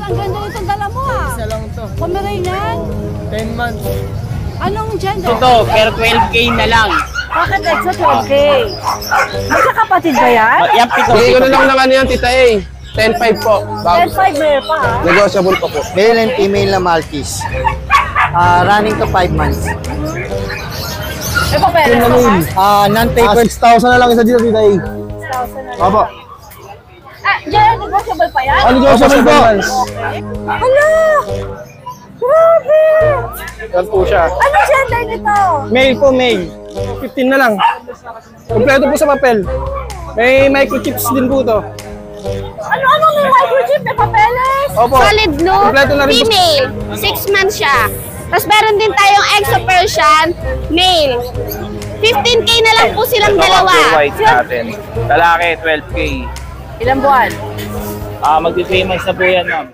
ang ganda nitong dala mo ah. Isa lang to. Pomeranian? 10 months. Anong gender? Ito, pero 12K na lang. Bakit extra 12K? Magkakapatid ba yan? Yan, pito. Bigay ko na lang ng ano yan, Tita A. 10.5 po. 10.5 meron pa ha? Negotiable po po. Male and female na Maltese. Running to 5 months. Eh, papeles pa ba? Non-paper. 6,000 na lang isa dito, Tita A. 6,000 na lang. Opo. Ah, dyan, negotiable pa yan? Negotiable po. Okay. Hala! Grabe! Yan po siya. Anong gender nito? Male po, male. 15 na lang. Kompleto po sa papel. May microchips din po to. Ano may microchip? May papeles? Opo. Solid blue, Kompleto na rin po. female, 6 months siya. Tapos meron din tayong exo Persian, male. 15K na lang po silang dalawa. White natin. Lalaki, 12K. Ilang buwan? Magti-3 months na po yan, ma'am.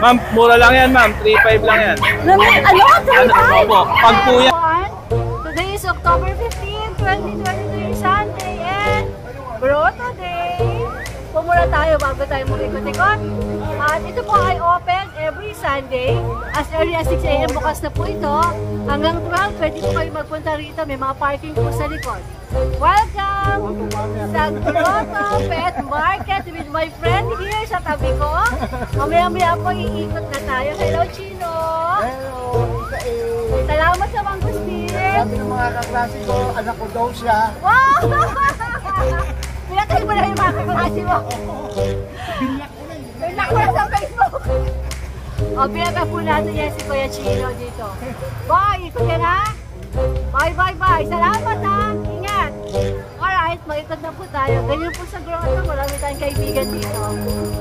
Ma'am, mura lang yan, ma'am. 3.5 lang yan. Ano? 35? Opo, pag po yan. Today is October 15, 2023, Sunday, and Grotto Day. Pumura tayo bago tayo mag-ikot-ikot. At ito po ay open every Sunday. As early as 6 AM bukas na po ito. Hanggang 12, pwede po kayo magpunta rito. May mga parking po sa likod. Welcome sa Grotto Pet Market with my friend here sa tabi ko. Mamaya-maya po iikot na tayo. Hello, Chino! Salamat sa mangustin! Sabi ng mga kaklase ko, anak ko daw siya. Wow! Pinatay mo na yung mga kaklase mo. Binlock ko na sa Facebook. O, pinatay po natin yan si Kuya Chino dito. Bye! Ikot ka na? Bye! Salamat ha! Ingat! Alright, mag-ikot na po tayo. Ganyan po sa Grotto, marami tayong kaibigan dito.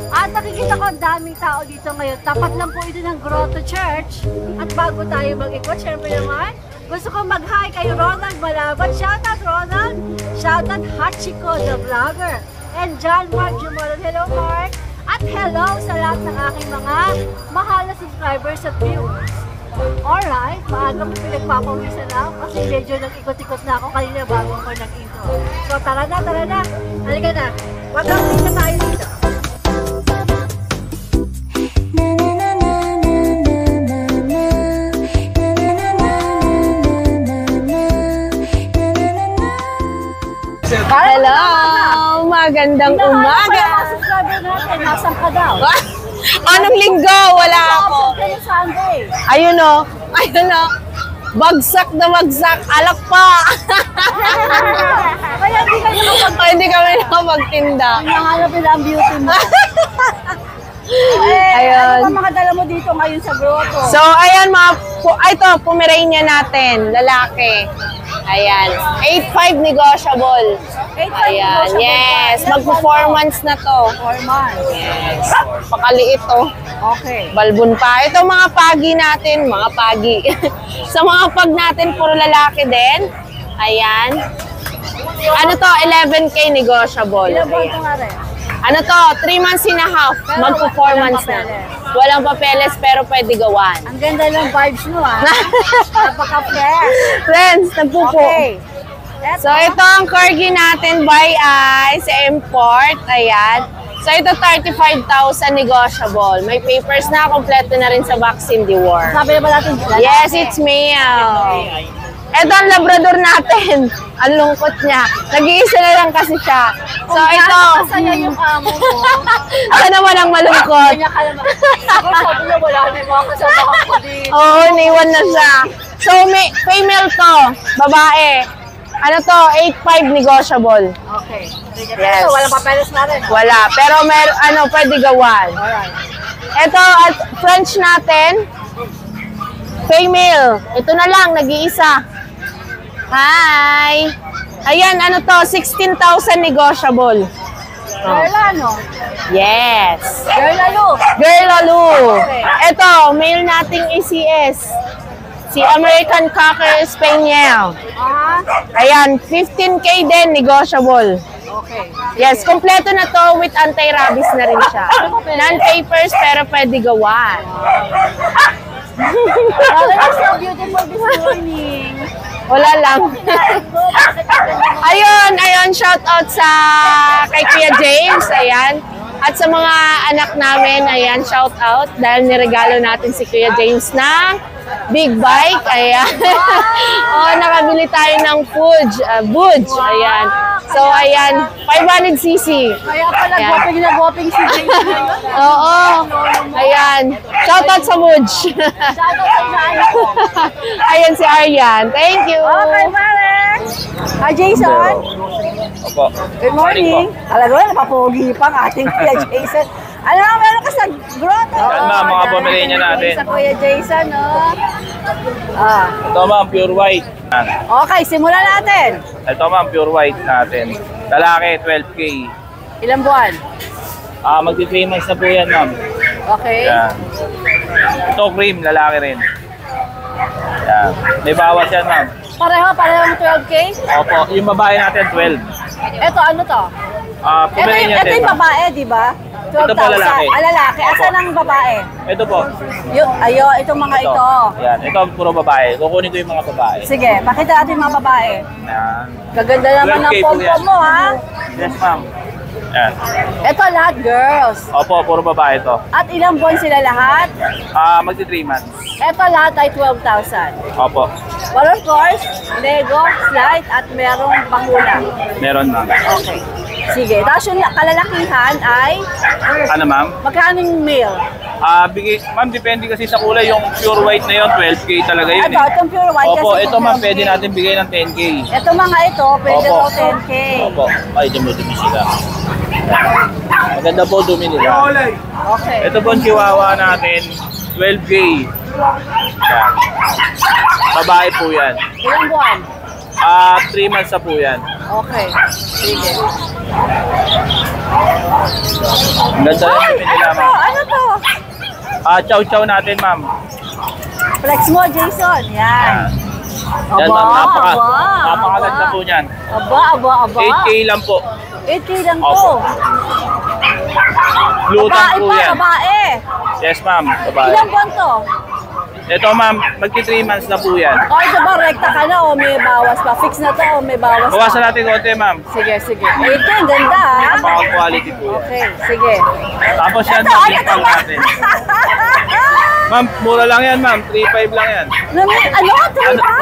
At nakikita ko ang daming tao dito ngayon. Tapat lang po ito ng Grotto Church. At bago tayo mag-ikot, syempre naman, gusto ko mag-hi kay Ronald Malabat. Shoutout Ronald! Shoutout Hachiko the Vlogger! And John Mark Jumoran. Hello Mark! At hello sa lahat ng aking mga mahal na subscribers at viewers. Alright, maaga po pinagpapawisan na kasi medyo nag-ikot-ikot na ako kanina bago ako nag-intro. So tara na! Halika na! Mag-update na tayo dito! Hello! Magandang umaga! Mga subscriber natin, nasan ka daw? Anong linggo? Wala ako. Sunday. Ayun o. Bagsak na bagsak. Alak pa. Kaya hindi ka naman Hindi kami nakapagtinda. nanganap nila ang beauty mo. Ayun. Ano mga dala mo dito ngayon sa Grotto? So, ayan ito, Pomeranian natin. Lalaki. Ayan. 8.5 negotiable. 8.5 Ayan. negotiable Yes. pa. Mag-4 months na to. 4 months. Yes. Pakaliit to. Okay. Balbon pa. Ito mga pagi natin. Mga pagi. Sa mga pag natin, puro lalaki din. Ayan. Ano to? 11K negotiable. Ilang buwan Ayan. ko nga rin? Ano to? 3 months and a half. Pero Magpo 4 walang months na. papeles. Walang papeles pero pwede gawan. Ang ganda ng vibes mo ah. Napaka-fresh. Friends, nagpupo. Okay. So, ito ang corgi natin by eye sa import. Ayan. So, ito 35,000 negotiable. May papers na, kompleto na rin sa vaccine war. Sabi ba natin lalaki? Yes, it's male. Ito ang labrador natin. Ang lungkot niya. Nag-iisa na lang kasi siya. So, ito. Masaya yung amo mo. Ako naman ang malungkot. Kanya ka naman. Ako sabi niya wala na yung mga kasama ko dito. Oo, naiwan na siya. So, may female to. Babae. Ano to? 8.5 negotiable. Okay. Yes. So, walang papeles na rin. Wala. Pero pwede gawan. Alright. Ito, at French natin. Female. Ito na lang, nag-iisa. Hi! Ayan, ano to? 16,000 negotiable. Girl ano? Yes. Girl ano? Girl Alu. Okay. Ito, male nating ACS. Si American Cocker Spaniel. Ah, Ayan, 15K din, negotiable. okay. Yes, kompleto na to with anti-rabies na rin siya. Non-papers pero pwede gawan. Okay, so beautiful this morning. Wala lang. Ayun, shout out sa kay Kuya James. Ayan. At sa mga anak namin, ayan, shout out dahil niregalo natin si Kuya James ng big bike. Ayan. Nakabili tayo ng Budge. Ayan. So, ayan, 500cc. Kaya pala Ayan. gwaping na gwaping si Jason ngayon. Oo. Ayan. Shout out sa Budge. Shout out sa inaanak ko. Ayan si Aryan. Thank you. Okay, Marek. Hi, Jason. Opo. Good morning. Talaga na, napapogi pa ang ating Kuya Jason. Ano nga, meron ka sa grotto? Yan, ma'am, mga Pomeranian natin. Sa Kuya Jason, no? Ah. Ito ma'am, pure white. Yan. Okay, simulan natin. Ito ma'am, pure white natin. Lalaki, 12K. Ilang buwan? Magti 3 months na po yan ma'am. Okay. Yan. Ito cream, lalaki rin. Yan. May bawas yan ma'am. Pareho ng 12K? Opo, yung babae natin 12. Ito, ano to? Pomeranian Ito din yung ma'am. babae, di ba? 12,000. Ito po lalaki. Lalaki. Asan ang babae? Ito po. Itong mga ito. Yan, ito puro babae. Kukunin ko yung mga babae. Sige, pakita natin yung mga babae. Yan. Gaganda naman ng 12K po pompo yan. mo, ha? Yes ma'am. Yan. Ito lahat girls. Opo, puro babae ito. At ilang buwan sila lahat? Magti 3 months. Ito lahat ay 12,000. Opo. But of course, Lego, slide, at merong bakuna. Meron ma'am. Okay. Sige. Tapos yung kalalakihan ay, Ano ma'am? magkano yung male? Ma'am, depende kasi sa kulay. Yung pure white na yun, 12K talaga yun Ito, itong pure white. Opo, kasi ito ma'am, pwede 12K. natin bigay ng 10K. Ito mga ito, pwede Opo. daw 10K. Opo. Ay, dumi-dumi sila. Maganda po dumi nila. Okay. Ito po ang chihuahua natin, 12K. Yan. Babae po yan. Ilang buwan? 3 months na po yan. Okay. Sige. Ang ganda rin dumi nila Ano to? ma'am. Ano to? Chow-chow natin ma'am. Flex mo, Jason. Yan. Yan ma'am, napakaganda napakaganda po niyan. Aba. 8K lang po. 8K lang to. Opo. Lutan Babae po pa, yan. babae. Yes ma'am, babae. Ilang buwan to? Ito ma'am, magti 3 months na po yan. O, ito ba, rekta ka na o may bawas pa? Fix na to o may bawas pa? Bawasan natin konti ma'am. Sige. 8K, ang ganda ha? Napaka-quality po yan. Okay, sige. Tapos yan, Ito, ma'am, ano yung to pag ba? natin. Ma'am, mura lang yan ma'am, 3.5 lang yan. Ano?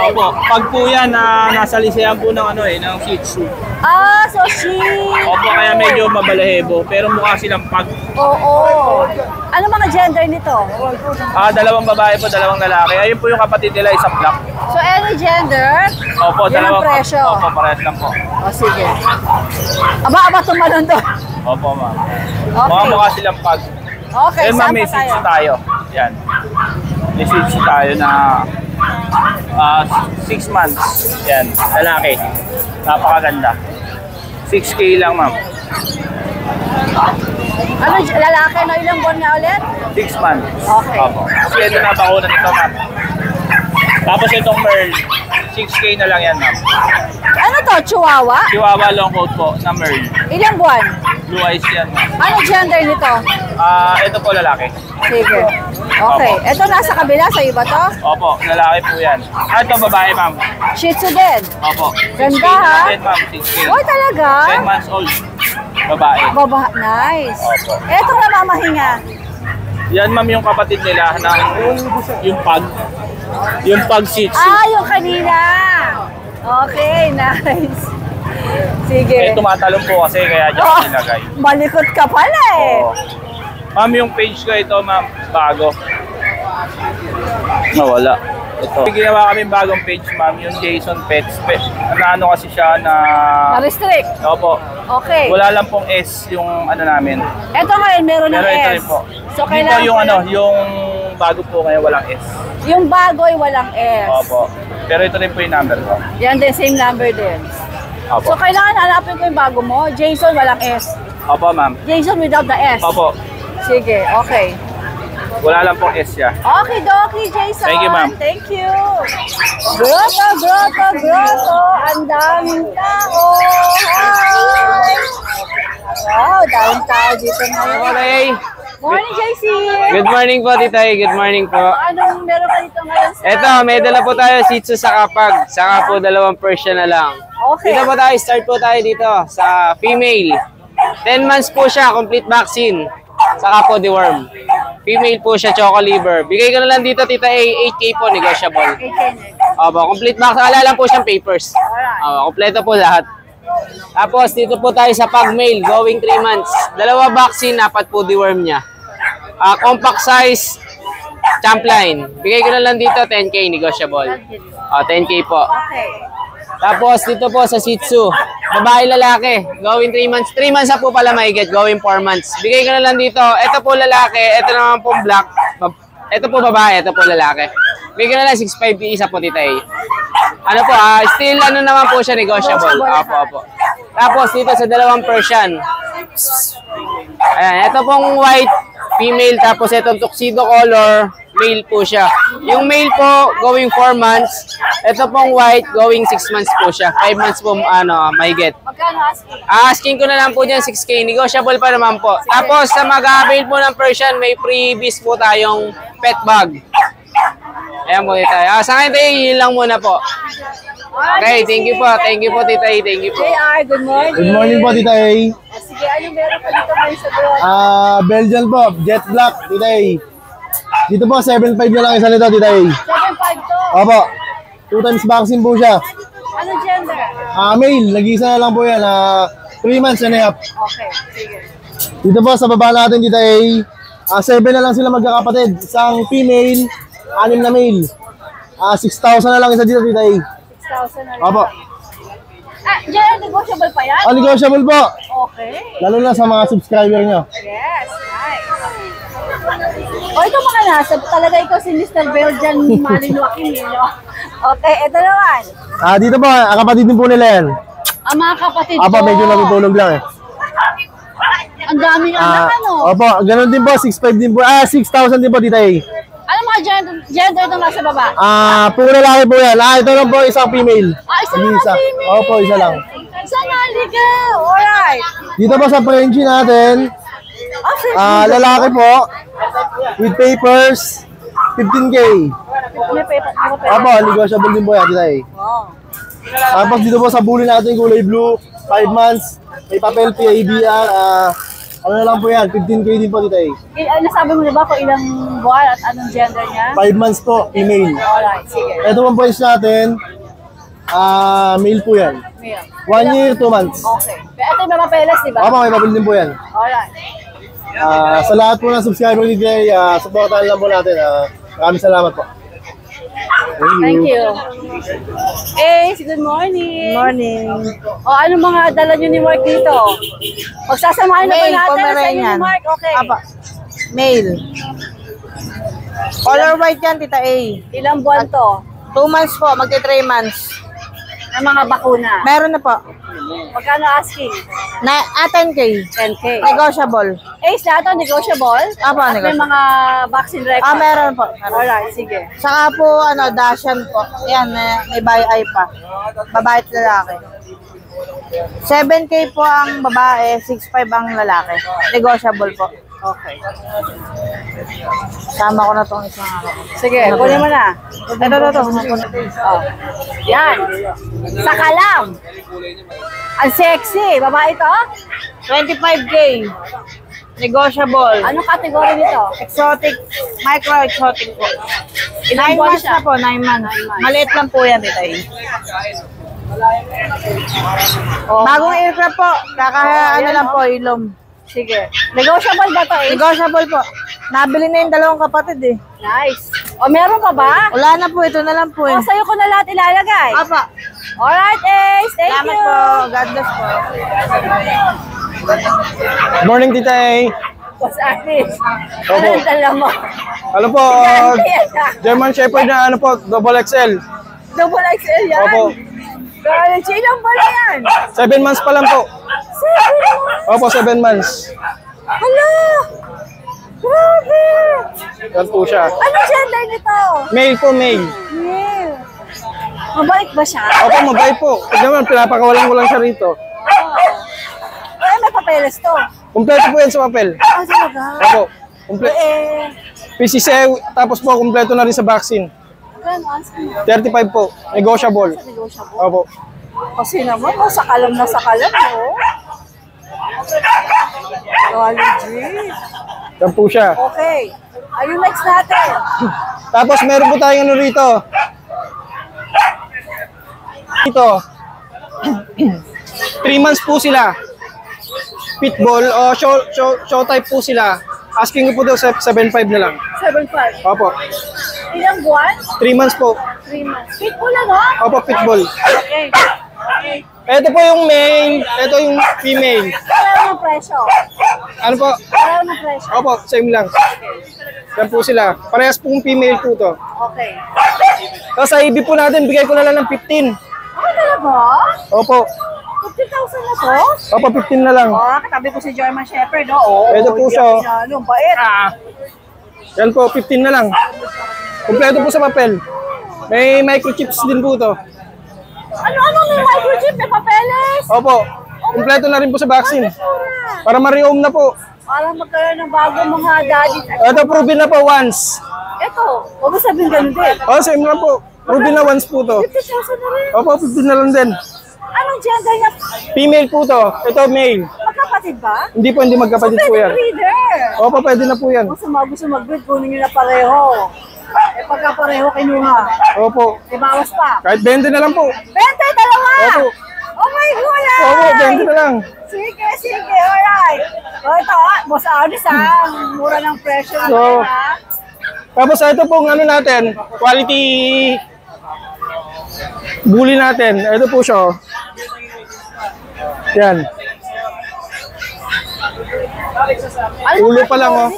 Opo, pag po yan, nasa lisehan po ng ng Shih Tzu. So she... Opo, kaya medyo mabalahebo, pero mukha silang pag. Oo. Ano mga gender nito? Dalawang babae po, dalawang lalaki. Ayun po yung kapatid nila, isang black. So any gender? Opo, Yan ang dalawang. presyo. Opo, parehas lang po. O sige. Aba, tumalon to. Opo ma'am. Okay. Mukha silang pag. Okay, Ma'am, saan may pa Shih Tzu tayo? tayo. Yan. May Shih Tzu tayo na 6 months. Yan, lalaki. Napakaganda. 6K lang ma'am. Ano, lalaki na ilang buwan nga ulit? 6 months. Okay. Opo. Kompleto na bakuna nito ma'am. Tapos itong Merl, 6K na lang yan ma'am. Ano to, chihuahua? Chihuahua long coat po na Merl. Ilang buwan? Blue eyes yan ma'am. Ano gender nito? Ito po lalaki. Sige. Okay. Ito nasa kabila, sa iba to? Opo, lalaki po yan. Ito babae ma'am. Shih Tzu din. Opo. Ganda, 6K na ha? natin ma'am, 6K. Oh, talaga? 10 months old. Babae. Nice. Opo. Etong namamahinga. Yan ma'am yung kapatid nila na yung pag. Yung pag Shih Tzu. Yung kanina. Okay, nice. Sige. Tumatalon po kasi kaya dyan ko nilagay. Malikot ka pala eh. Oo. Ma'am, yung page ko ito ma'am, bago. Nawala. Ito. Ginawa kami bagong page ma'am, yung Jason Pets. Ano kasi siya na... Na-restrict. Opo. Okay. Wala lang pong S yung namin. Ito ngayon, meron ng Pero ito S. rin po. So, Hindi po kailangan yung ko yung bago po ngayon walang S. Yung bagoy, walang S. Opo. Pero ito rin po yung number ko. Yan din, same number din. So, Opo. kailangan hanapin ko yung bago mo. Jason, walang S. Opo ma'am. Jason without the S. Opo. Sige, okay. Wala lang pong S siya. Okay, Doki, Jason. Thank you, ma'am. Thank you. Grotto. Ang daming tao. Hi. Wow, daming tao dito ngayon. Okay. Morning, JC. Good morning po, Titay. Good morning po. Anong meron ka dito ngayon sa... Eto, may dala po tayo Shih Tzu sa kapag. Saka po dalawang Persian na lang. Okay. Dito po tayo, start po tayo dito sa female. 10 months po siya, complete vaccine. Saka po deworm. Female po siya, choco liver. Bigay ko na lang dito, Tita A, 8K po, negotiable. Opo, complete vaccine. Wala lang po siyang papers. Kompleto po lahat. Tapos, dito po tayo sa pag male, going 3 months. 2 vaccine, 4 po deworm niya. Compact size, champ line. Bigay ko na lang dito, 10K, negotiable. 10K po. Tapos, dito po sa Shih Tzu. Babae, lalaki. Going 3 months. 3 months na po pala mahigit. Going 4 months. Bigay ko na lang dito. Ito po lalaki. Ito naman po black. Ito po babae. Ito po lalaki. Bigay ko na lang 6.5 isa po, Tita A. Ano po, still ano naman po siya, negotiable. Opo. Tapos, dito sa 2 Persian. Ayan, ito pong white, female. Tapos, itong tuxedo color, male po siya. Yung male po, going 4 months. Ito pong white, going 6 months po siya. 5 months po, mahigit. Magkano asking? Asking ko na lang po dyan, 6K. Negotiable pa naman po. Tapos, sa mag-avail po ng Persian, may freebies po tayong pet bag. Ayan po, Tita A. Sa akin, yun lang muna po. Okay, thank you po. Thank you po, Tita A. Thank you po. JR, good morning. Good morning po, Tita A. Sige, anong meron pa dito ngayon sa doon? Belgian po, Jet Black, Tita A. Dito po, 7.5 na lang isa nito, Tita A. 7.5 to. Opo, 2 times vaccine po siya. Anong gender? Male, nag-isa na lang po yan. 3 months and a half. Okay, sige. Dito po, sa baba natin, Tita A. 7 na lang sila magkakapatid. Isang female, 6 na male. 6,000 na lang isa dito, Tita A. 6,000 na lang. Opo. JR, negotiable pa yan? Negotiable po. Okay. Lalo na sa mga subscriber nyo. Yes, nice. Ito mga nasa, talaga ikaw si Mr. Belgian Malinoakim, no? Okay, ito naman. Dito po, kapatid din po nila yan. Ang mga kapatid ko. Medyo natutulog lang eh. Ang dami ng anak, ano? Opo, ganun din po, 6,500 din po. 6,000 din po, Tita A. Ano mga gender itong nasa baba? Puro lalaki po yan. Ito lang po, isang female. Isa lang ang female. Opo, isa lang. Isa nga, liga. Alright. Dito po sa Frenchie natin, lalaki po, with papers, 15K. May paper. Opo, negotiable din po yan, Tita A. Wow. Tapos dito po sa bully natin, kulay blue, 5 months, may papel, PABR, ano na lang po yan, 15K din po, Tita A. Nasabi mo na ba kung ilang buwan at anong gender niya? 5 months po, female. Alright, sige. Ito pong price natin, male po yan. Male. 1 year, 2 months. Okay. Ito yung mga peles, di ba? Opo, may papel din po yan. Alright. Sa lahat po ng subscriber ni Jay, supportahan lang po natin. Maraming salamat po. Thank you. Good morning. Morning. O, ano mga dala nyo ni Mark dito? Magsasamahin na ba Male, natin sa inyo ni Pomeranian. Mark? Okay. Apa. Male. Color white yan, Tita A. Ilang buwan to? 2 months po, magti 3 months. Ng mga bakuna. Meron na po. Magkano asking? 10K. 10K. Negotiable. Lahat to negotiable? Apo, At may negotiable. mga vaccine record? Meron po. Meron. Alright, sige. Saka po, Dashan po. Yan, may buy eye pa. Babae at lalaki. 7K po ang babae, 6.5 ang lalaki. Negotiable po. Okay. Sama ko na itong isang Sige, kunin mo na. Ito. Oh. Yan. Sa kalam. Ang sexy. Babae to? 25K. Negotiable. Anong category nito? Exotic, micro-exotic po. 9 Ilang buwan months siya? na po, 9 months. Maliit lang po yan, Tita A. Oh. Bagong aircraft po. Ano lang po, ilom. Sige. Negotiable ba to eh? Negotiable po. Nabili na yung 2 kapatid eh. Nice. O, meron pa ba? Wala na po, ito na lang po eh. O, sa'yo ko na lahat ilalagay. Apa. Alright, Ace. Thank Salamat you. po. God bless po. Good morning, Tita A. Boss Artis. Anong dala mo? Ano po, Yan. German Shepherd na ano po, double XL. Double XL yan. Opo. Girl, chilang pala yan. 7 months pa lang po. 7 months. Opo, 7 months. Hala. Grabe. Yan po siya. Anong gender nito? Male po, male. Yeah. Mabait ba siya? Opo, mabait po. Pag naman, pinapakawalan ko lang siya rito. Ay, may papeles to. Kompleto po yan sa papel. Talaga? Opo. Kompleto. Eh, PCC, tapos po, kompleto na rin sa vaccine. gano'n? 35 po. Negotiable. Negotiable. Opo. Kasi naman, sa kalam na sa kalam, no? Legit. Yan po siya. Okay. Ayun next natin. Tapos meron po tayong ano rito. Ito. 3 months po sila. Pitbull o show type po sila. Asking ko po daw 7.5 na lang. 7.5. Opo. Ilang buwan? 3 months po. 3 months. Pitbull ano? Opo, pitbull. Okay. Okay. Ito po yung male, ito yung female. Pareho ng presyo. Ano po? Pareho ng presyo. Opo, same lang. Yan po sila. Parehas pong female po to. Okay. Tapos sa IB po natin, bigay ko na lang ng 15. Talaga? Opo. 50,000 na to? Opo, 15 na lang. Katabi ko si German Shepherd, no? Oo. Ito po siya. Ang bait. Yan po, 15 na lang. Kompleto po sa papel. May microchips din po to. Ano may microchip? May papeles? Opo. Kompleto na rin po sa vaccine. Para ma-rehome na po. Para magkaroon ng bagong mga daddy. Ito, proven na po once. Ito, huwag mo sabihin ganun din. Same lang po. Proven na once po to. 50,000 na rin. Opo, 15 na lang din. Anong gender niya? Female po to. Ito, male. Magkapatid ba? Hindi po, hindi magkapatid po yan. Breeder. Opo, pwede na po yan. Kung gusto mag-breed, kunin nyo na pareho. Pagka pareho kinuha, Opo. bawas pa. Kahit 20 na lang po. 20, dalawa! Opo. Oh my God! Opo, 20 na lang. Sige, alright. Ito, boss Aris ang mura ng presyo. So, tapos ito pong ano natin, quality bully natin. Ito po siya. Yan. Ulo pa lang, oh.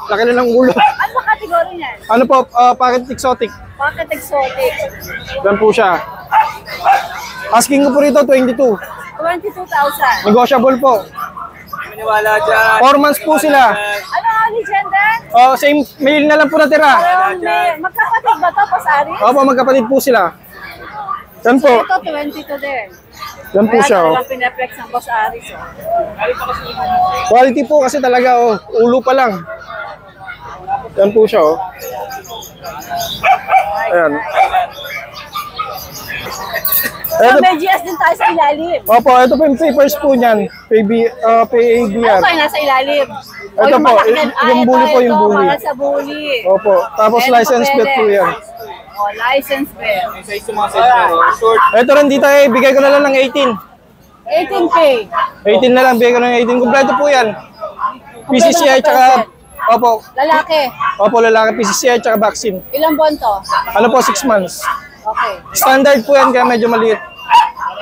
Laki na ng ulo. Ano ba kategory niyan? Ano po, packet exotic. Pocket exotic. Yan po siya. Asking ko po rito, 22. 22,000. Negotiable po. 4 months po sila. Ano ang gender? Same male na lang po natira. Magkapatid ba ito, boss Aris? Opo, magkapatid po sila. Yan po. Ito, 22 din. Yan po siya. Kaya talagang pinaplex ng boss Aris. Quality po kasi talaga, ulo pa lang. Yan po siya, Ayan. So, may GS din tayo sa ilalim. Opo, ito po yung papers po niyan. Ano PABR. tayo nasa ilalim? Ito po, yung bully po, yung bully. Para sa bully. Opo, tapos Ito, license plate po yan. License plate. Ito rin dito bigay ko na lang ng 18. 18K. 18 na lang, bigay ko ng 18. Kompleto po yan. PCCI tsaka, opo. Lalaki. Opo, lalaki, PCCI tsaka vaccine. Ilang buwan to? Ano po, 6 months. Okay. Standard po yan, kaya medyo maliit.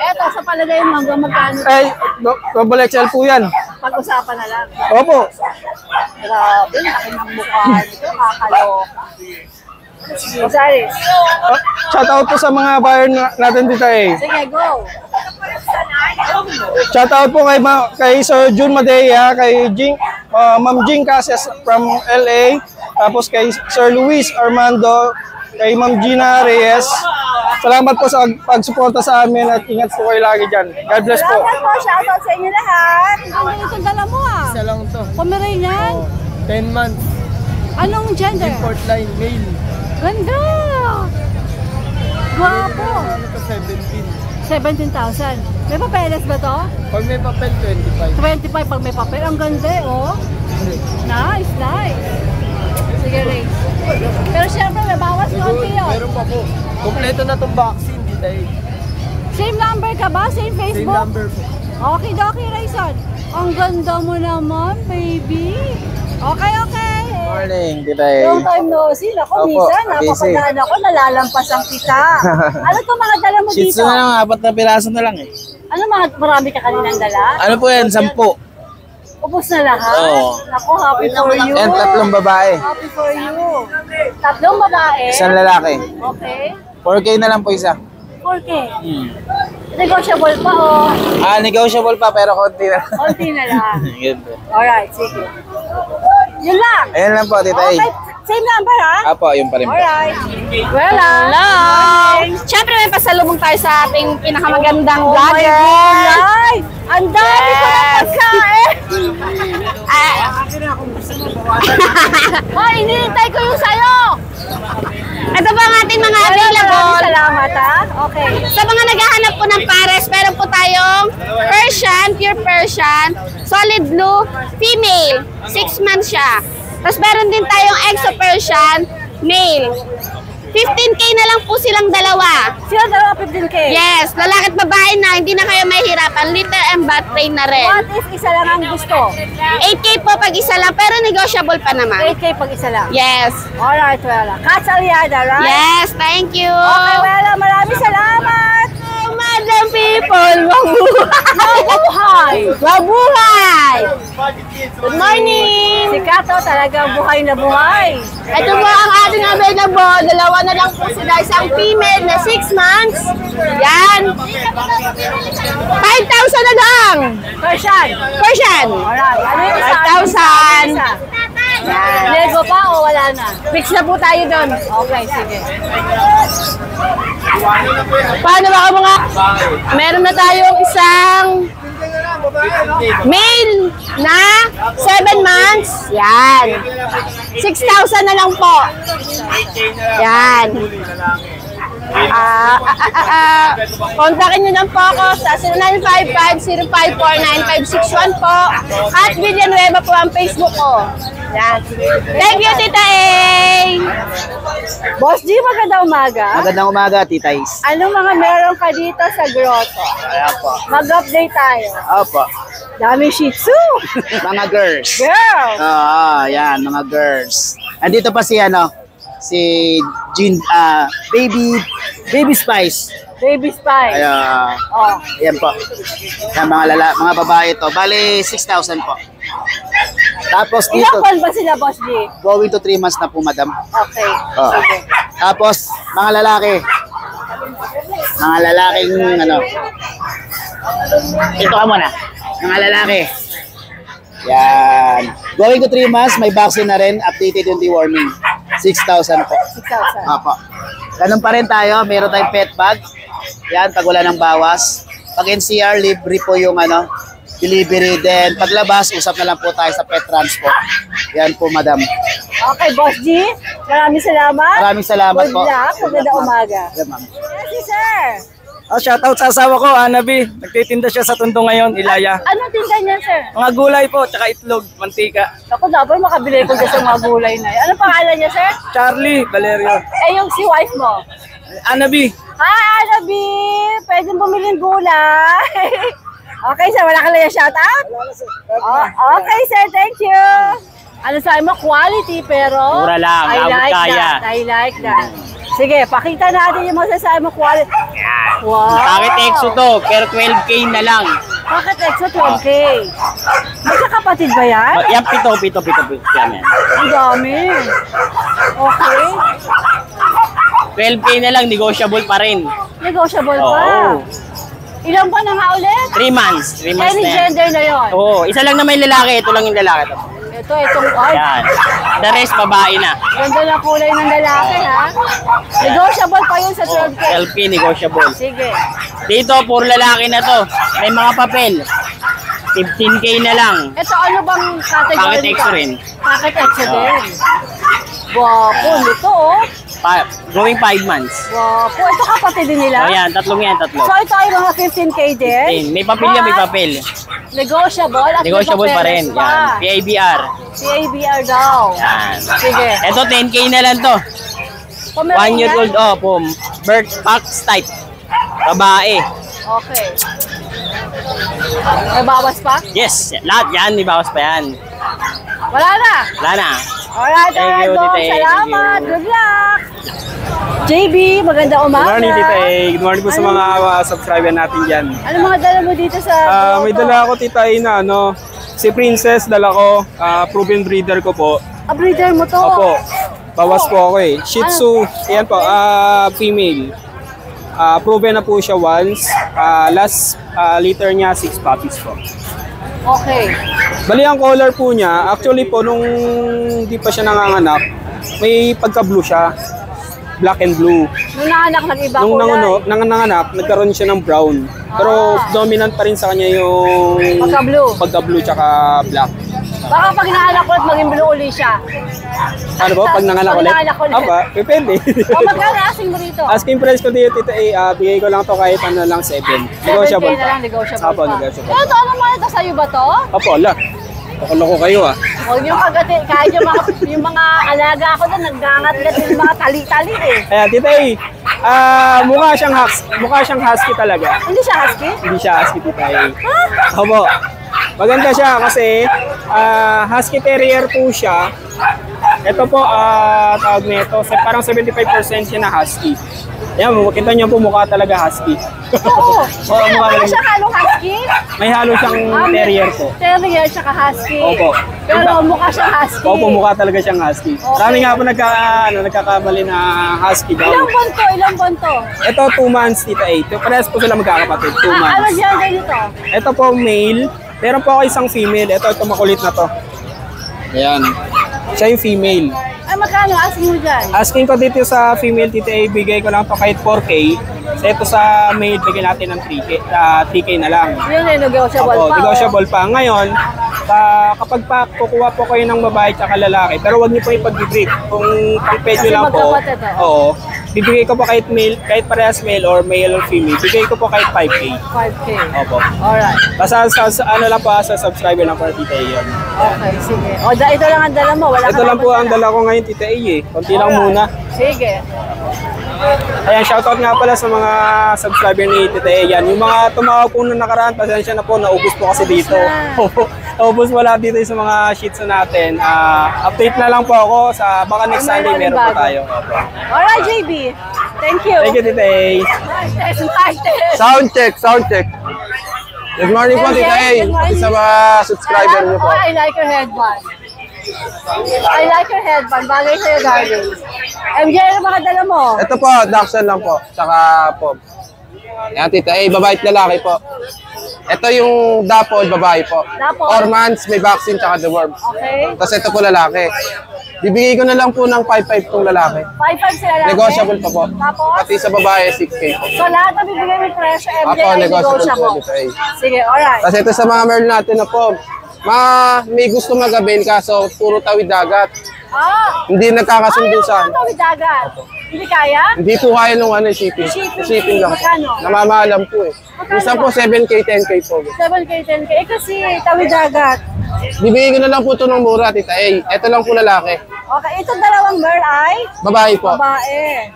Eto, sa palagay mo hanggang magkano? Double XL po yan. Pag-usapan na lang. Opo. Grabe, laki ng mukha nito. Kakaloka. Rosaris. Shout out po sa mga buyer natin dito Sige, go. Shout out po kay Sir June Madea, kay Ma'am Jing Casas from LA, tapos kay Sir Luis Armando, kay Ma'am Gina Reyes. Salamat po sa pagsuporta sa amin at ingat po kayo lagi dyan. God bless po. Salamat po. Shoutout sa inyo lahat. Ang itong dala mo Isa lang to. Pomeranian? 10 months. Anong gender? Import line, male. Ganda! Gwapo! 17,000. May papeles ba to? Pag may papel, 25. 25 pag may papel. Ang ganda Nice, nice. Sige, Ray. Pero syempre, may bawas konti yun. Meron pa po. Kompleto na tong vaccine, di tayo. Same number ka ba? Same Facebook? Same number po. Okay, Rayson. Ang ganda mo naman, baby. Okay. Morning, Tita Long time no see. Ako, Opo, minsan, busy. napapadaan ako, nalalampasan kita. Ano to mga dala mo Shih dito? Tzu na lang, 4 na piraso na lang Ano marami ka kaninang dala? Ano po yan, 10? Ubus na lahat? Oo. Ako, happy for you. Yan, 3 babae. Happy for you. 3 babae? 1 lalaki. Okay. 4K na lang po isa. 4K. Negotiable pa Negotiable pa pero konti na. Konti na lang. Yun po. Alright, sige. Yun lang. Ayan lang po, Tita A. Okay, same number Apo, yun pa rin po. Alright. Well, Hello! Siyempre may pasalubong tayo sa ating pinakamagandang Oh my vlogger. God! Ang dami ko ng pagkain! Hinihintay ko yung sayo! Ito po ang ating mga available. Salamat Okay. Sa mga naghahanap po ng pares, meron po tayong Persian, pure Persian. Solid blue, female. 6 months siya. Tapos meron din tayong Exo Persian, male. 15K na lang po silang dalawa. Sila dalawa 15K? Yes, lalaki at babae na, hindi na kayo mahihirapan. Litter and bat train na rin. What if isa lang ang gusto? 8K po pag isa lang, pero negotiable pa naman. 8K pag isa lang? Yes. Alright, Wela. Cat's Aliada, right? Yes, thank you. Okay, Wela. Maraming salamat. Madam people, mabuhay! Mabuhay! Good morning! Si Kato talagang buhay na buhay. Ito po ang ating available. Dalawa na lang po sila. Isang female na 6 months. Yan. 5,000 na lang. Persian. Persian. Alright. Ano yung isa? 5,000. Yan. Lego pa o wala na? Fix na po tayo doon. Okay, sige. Paano ba mga? Meron na tayong isang male na 7 months. Yan. 6,000 na lang po. Yan. Kontakin nyo lang po ako sa 0955-054-9561 po. At Villanueva po ang Facebook ko. Yan. Thank you, Tita A! Boss G, magandang umaga. Magandang umaga, Tita Is. Anong mga meron ka dito sa grotto? Ayan po. Mag-update tayo. Opo. Daming Shih Tzu. Mga girls. Girl. Yan, mga girls. Andito pa si Baby Spice. Baby Spice. Ayan. Oh. Ayan po. Yan, mga babae to. Bale, 6,000 po. Tapos Ilang dito, buwan ba sila, Boss G? going to 3 months na po, madam. Okay. Oh. Sige. Tapos, mga lalaki. Mga lalaking, ito ka muna. Mga lalaki. Yan. Going to 3 months, may vaccine na rin. Updated yung deworming. 6,000 po. 6,000. Apo. Ganun pa rin tayo. Meron tayong pet bag. Yan, pag wala ng bawas. Pag NCR, libre po yung delivery. Then, paglabas, usap na lang po tayo sa pet transport. Yan po, madam. Okay, Boss G. Maraming salamat. Maraming salamat Good po. luck. Magandang umaga. Yan, ma'am. Yes, sir. Shoutout sa asawa ko, Anabi. Nagtitinda siya sa Tondo ngayon, Ilaya. Anong tinda niya, sir? Mga gulay po, tsaka itlog, mantika. Ako dapat makabili ko dyan sa mga gulay na yan. Anong pangalan niya, sir? Charlie, Valerio. Yung si wife mo. Anabi. Hi, Anabi! Pwedeng bumiling gulay. Okay, sir. Wala ka lang yung shoutout? Okay, sir. Thank you. Ano sabi mo? Quality, pero... Mura lang, I abot like kaya. that. I like that. Sige, pakita natin yung masasabi mo quality. Wow! Bakit EXO to? Pero 12K na lang. Bakit EXO 12K? Magkakapatid ba yan? Yan, pito. Yan. Ang dami. Okay. 12K na lang, negotiable pa rin. Negotiable pa. Oo. Ilan pa na nga ulit? 3 months. 3 months Any na yan. gender na yun? Oo, isa lang naman yung lalaki. Ito lang yung lalaki. Itong, ay, Yan. The rest, babae na. ganda na kulay ng lalaki, ha? Negotiable pa yun sa 12K. 12K, negotiable. Sige. Dito, puro lalaki na to. May mga papel. 15K na lang. Ito, ano bang category Packet nito? EXO rin. Packet EXO din. Gwapo nito, oh. Going 5 months. Gwapo. Ito kapatid din nila? O yan, tatlo. So, ito ay mga 15K din? 15. May papel yan, may papel. Negotiable at Negotiable may pa rin. papeles pa. Yan. PIBR. PABR daw. Yan. Sige. Ito, 10K na lang to. 1 year old, po. Birth box type. Babae. Okay. May bawas pa? Yes, lahat yan. May bawas pa yan. Wala na. Wala na. Alright, Thank you, Dong. Tita A. Salamat. Thank you. Good luck. JB, magandang umaga. Good morning, Tita A. Good morning po sa mga subscriber natin dyan. Ano mga dala mo dito sa May dala ako, Tita A, na si Princess, dala ko, proven breeder ko po. breeder mo to? Opo, bawas po ako eh. Shih Tzu, yan po, female. Proven na po siya once. Last litter niya, 6 puppies po. Okay. Bali ang color po niya, actually po nung di pa siya nanganganak, may pagka-blue siya. Black and blue. Nung nanganak, nag-iba Nung kulay. nanganak, nagkaroon siya ng brown. Pero dominant pa rin sa kanya yung Pagka-blue. pagka-blue tsaka black. Baka pag naanak ulit, maging blue uli siya. Ano ba? Pag nanganak ulit? Nanganak ulit. Aba, depende. O, magkano asking mo rito? Asking price ko dito, Tita A, bigay ko lang to kahit ano lang 7. 7K Negotiable na lang, pa. negotiable Apo, pa. negotiable. Pero ito, ano mo ito? Sa'yo ba to? Apo, ala. Loko kayo ah. Huwag yung kagati, kahit yung mga alaga ko doon, naggangat-gat yung mga tali-tali eh. Kaya Tita A, mukha siyang husky talaga. Hindi siya husky? Hindi siya husky, Tita A. Opo. Maganda siya kasi husky terrier po siya. Ito po, tawag nito, parang 75% siya na husky. Yan, makita niyo po mukha talaga husky. Oo. Mukha Kaya siya halong husky? May halo siyang terrier po. Terrier tsaka husky. Opo. Pero mukha siyang husky. Opo, mukha talaga siyang husky. Okay. Marami nga po nagkakamali na husky daw. Ilang buwan to? Ilang buwan to? Ito 2 months, Tita A. Parehas po sila magkakapatid, 2 Ano months. gender nito? Ito po male. Meron po ako isang female. Ito makulit na to. Ayan. Siya yung female. Ay, magkano asking mo dyan? Asking ko dito sa female, Tita A, bigay ko lang to kahit 4K. So ito sa male, bigyan natin ng 3K na lang. Yun eh, negotiable Opo, pa. negotiable pa. Ngayon, kapag kukuha po kayo ng babae at lalaki, pero wag niyo po ipag-breed. Kung pang-pet nyo Kasi lang po, magkapatid, oo, bibigay ko po kahit male, kahit parehas male or male or female, bigay ko po kahit 5K. 5K. Opo. Alright. Basta ano lang po, sa subscriber lang po, Tita A yun. Okay, sige. O, ito lang ang dala mo. Wala Ito lang po ang dala ko ngayon, Tita A eh. Konti lang muna. Sige. Ayan, shoutout nga pala sa mga subscriber ni Tita A yan. Yung mga tumawag po nung nakaraan, pasensya na po, naubos po kasi dito. Naubos wala dito sa mga sheets natin. Update na lang po ako sa baka next Sunday meron po tayo. Alright, JB. Thank you. Thank you, Tita A. Sound check. Good morning po, Tita A. Sa mga subscriber niyo po. I like your headband. I like your headband. Bagay sa'yo, darling. MJ, ano mga dala mo? Ito po, Dachshund lang po. Tsaka po. Yan, Tita A, babae at lalaki po. Ito yung Dapol, babae po. Dapol? 4 months, may vaccine, tsaka deworm. Okay. Tapos ito po lalaki. Bibigay ko na lang po ng 5-5 tong lalaki. 5-5 sila lang. Negotiable pa po. Tapos? Pati sa babae, 6K po. So lahat na bibigay mo yung presyo, MJ, Ako, ay negotiable po, negotiable. Tita A. Sige, alright. Tapos ito sa mga merl natin na po. May gusto mag-avail kaso puro tawid dagat. Hindi nagkakasundo sa... Ano with dagat? Hindi kaya? Hindi po kaya nung shipping. Shipping lang. Magkano? Namamahalan po eh. Minsan po 7K, 10K po. 7K, 10K. Eh kasi tawid dagat. Bibigay ko na lang po ito ng mura, Tita A. Ito lang po lalaki. Okay, itong dalawang merl ay? Babae po. Babae.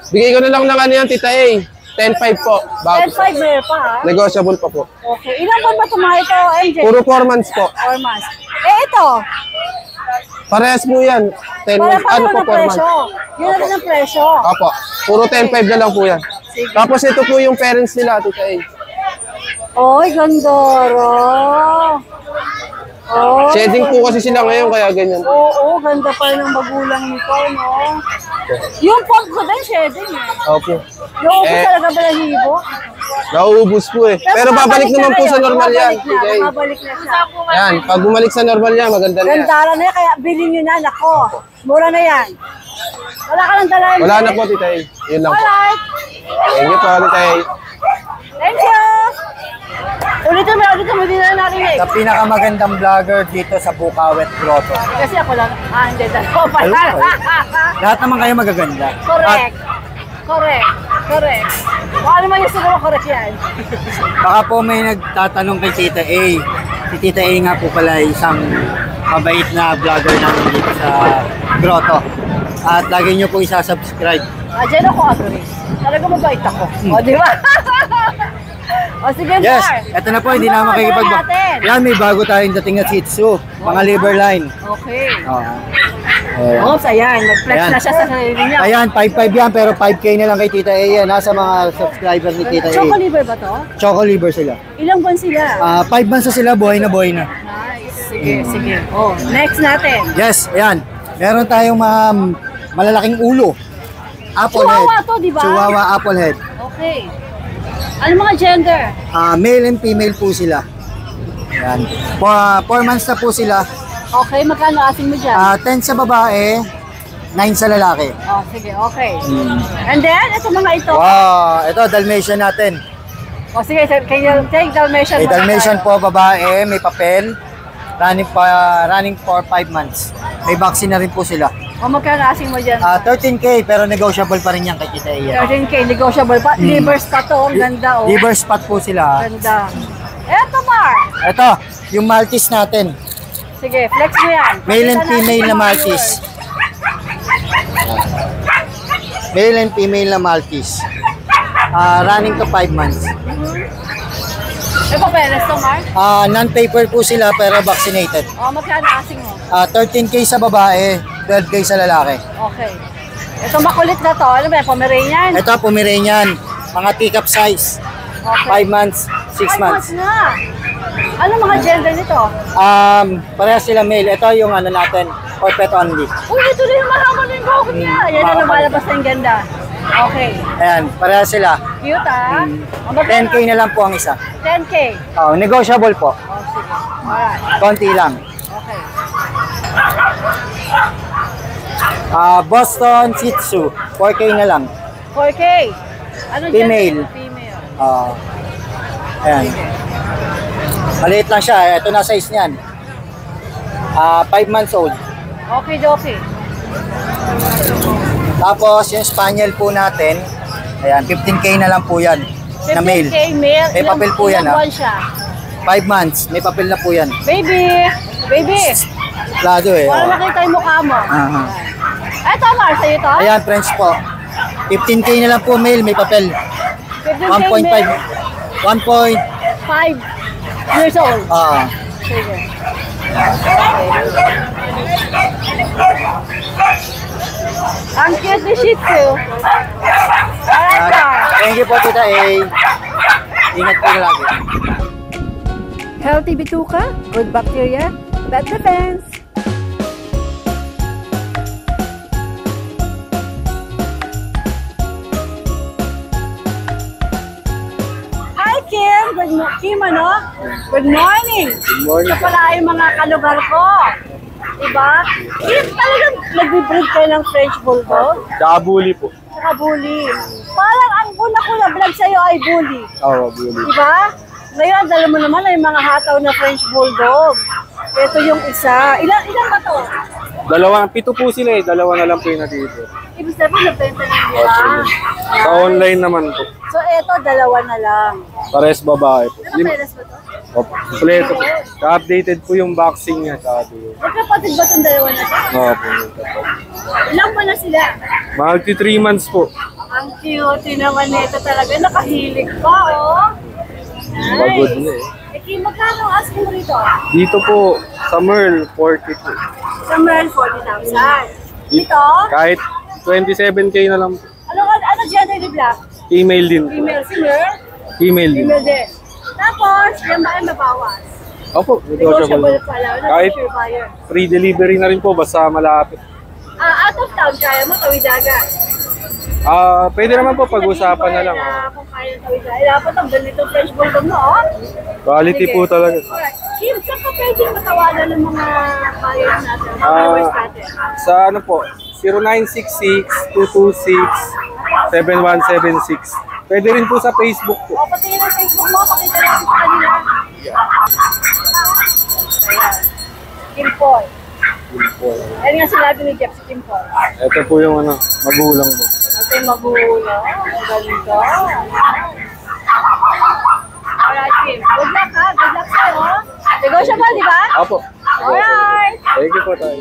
Bigay ko na lang ng ano yan, Tita A. 10-5 po. 10-5 merl pa ha? Negotiable pa po. Okay. Ilang buwan ba tumahay ito, MJ? Puro 4 months po. 4 months. Eh ito? Parehas po yan. 10 months. Ano po 4 months? Yun na rin ang presyo. Opo. Puro 10-5 na lang po yan. Tapos ito po yung parents nila, Tita A. Oy, gandoro. Oh, Shedding po kasi sila ngayon, kaya ganyan. Oo, ganda pa ng magulang nito, no? Yung pog ko din, shedding eh. Opo. Yung talaga balahibo. Nauubos po eh. Pero babalik naman po sa normal yan. Babalik na siya. Yan, pag bumalik sa normal yan, maganda na yan. Gandara na yan, kaya bilhin nyo na, nako. Mura na yan. Wala ka ng dala. Wala na po, Tita A. Yun lang po. Alright. Thank you po, Tita A. Thank you. Ulitin mo, hindi na narinig. Sa pinakamagandang vlogger dito sa Bukawet Grotto. Kasi ako lang, hindi, dalawa pa. Lahat naman kayo magaganda. Correct. Correct. Kung ano man yung siguro, correct yan. Baka po may nagtatanong kay Tita A. Si Tita A nga po pala isang mabait na vlogger namin dito sa Grotto. At lagi nyo po isa-subscribe. Diyan ako agree. Talaga mabait ako. O, di ba? O, sige, Yes, Mar. eto na po, hindi na makikipag... natin. Yan, may bago tayong dating na Shih Tzu. Mga liver line. Okay. Ayan. Oops, ayan. Nag-flex Ayan. na siya sa sarili niya. Ayan, 5-5 yan, pero 5K na lang kay Tita A yan. Nasa mga subscriber ni Tita A. Choco liver ba to? Choco liver sila. Ilang buwan sila? 5 months na sila, buhay na buhay na. Nice. Sige. Oh, next natin. Yes, ayan. Meron tayong malalaking ulo. Apple Chihuahua head. to, di ba? Chihuahua apple head. Okay. Ano mga gender? Male and female po sila. Ayan. 4 months na po sila. Okay, magkano asing mo dyan? 10 sa babae, 9 sa lalaki. Oh, sige, okay. And then, ito mga ito. Wow, ito Dalmatian natin. O sige, kay Dalmatian. May Dalmatian po babae, may papel. running for 5 months. May vaccine na rin po sila. O magkano asing mo dyan? 13K pero negotiable pa rin yan kay Tita Iya. 13K, negotiable pa. Liver spot to, ang ganda oh. Liver spot po sila. Ganda. Eto Mar! Ito, yung Maltese natin. Sige, flex mo yan. Male and female na Maltese. Male and female na Maltese. Running to 5 months. Ito peres to Mar? Non-paper po sila pero vaccinated. O magkano asing mo? 13K sa babae, 12K sa lalaki. Okay. Ito makulit na to. Ano ba? Pomeranian? Ito, Pomeranian. Mga teacup size. Okay. 5 months, 6 months. Na. Ano mga gender nito? Parehas sila male. Ito yung ano natin, for pet only. Uy, ito na yung mahaba na yung buhok niya. Yan ang lumalabas na yung ganda. Okay. Ayan, parehas sila. Cute ah. 10K na lang po ang isa. 10K. Negotiable po. Sige. Alright. Konti lang. Okay. Boston Shih Tzu, 4K na lang. 4K. Ano Female. gender? Female. Ayan. Maliit lang siya. Ito na size niyan. 5 months old. Okay, okay. Tapos yung Spaniel po natin, ayan, 15K na lang po yan. Na male. 15K male. May papel po yan, ilang buwan siya? 5 months, may papel na po yan. Baby! Baby! Lado eh. Para makita yung mukha mo. Ito, Mar, sa'yo to? Ayan, French po. 15K na lang po male, may papel. 15K 1.5 male. 1.5 years old. Sige. Ang cute ni Shih Tzu. Alright, Mar. Thank you po, Tita A. Ingat po lagi. Healthy bituka, good bacteria, bad defense. Hi Kim! Kim ano? Good morning! Good morning. Ito pala yung mga kalugar ko. Diba? Kim, talagang nag-breed kayo ng French Bulldog? Tsaka bully po. Saka bully. Parang ang una ko na vlog sa'yo ay bully. Oo, bully. Diba? Ngayon, dala mo naman ay mga hataw na French Bulldog. Ito yung isa. Ilan ba to? Pito po sila eh. Dalawa na lang po yung natito. Ibig sabihin, nabenta na nila. Sa online naman po. So, ito, dalawa na lang. Pares babae po. Ano peras ba to? Kompleto po. Ka-updated po yung boxing niya. Magkapatid ba itong dalawa na to? Oo po. Ilang ba na sila? Magti 3 months po. Ang cute naman nito talaga. Nakahilig pa, oh. Pagod na eh. Magkano ang asking mo rito? Dito po, sa Merl, 40 po. Sa Merl, 40,000. Dito? Kahit 27K na lang po. Ano gender ni Black? Female din. Female. Si Merl? Female din. Female din. Tapos, yan ba ay mabawas? Opo, Negotiable pala. Kahit Sure buyer. free delivery na rin po, basta malapit. Out of town, kaya mo, tawid agad. Pwede naman po pag-usapan na lang. Kung kaya tawid agad. Dapat ang ganito French Bulldog mo, oh. Quality po talaga. Alright. Kim, saan ka pwede matawagan ng mga buyers natin? Mga viewers natin? Sa ano po, 0966-226-7176. Pwede rin po sa Facebook po. O, pati ng Facebook mo, pakita natin sa kanila. Ayan. Kim Paul. Ayun nga sinabi ni Jeff, si Kim Paul. Ito po yung ano, magulang po. Ito yung magulang. Ang ganda. Alright, Kim. Good luck ha. Good luck sa'yo. Negotiable, di ba? Apo. Alright. Thank you po tayo.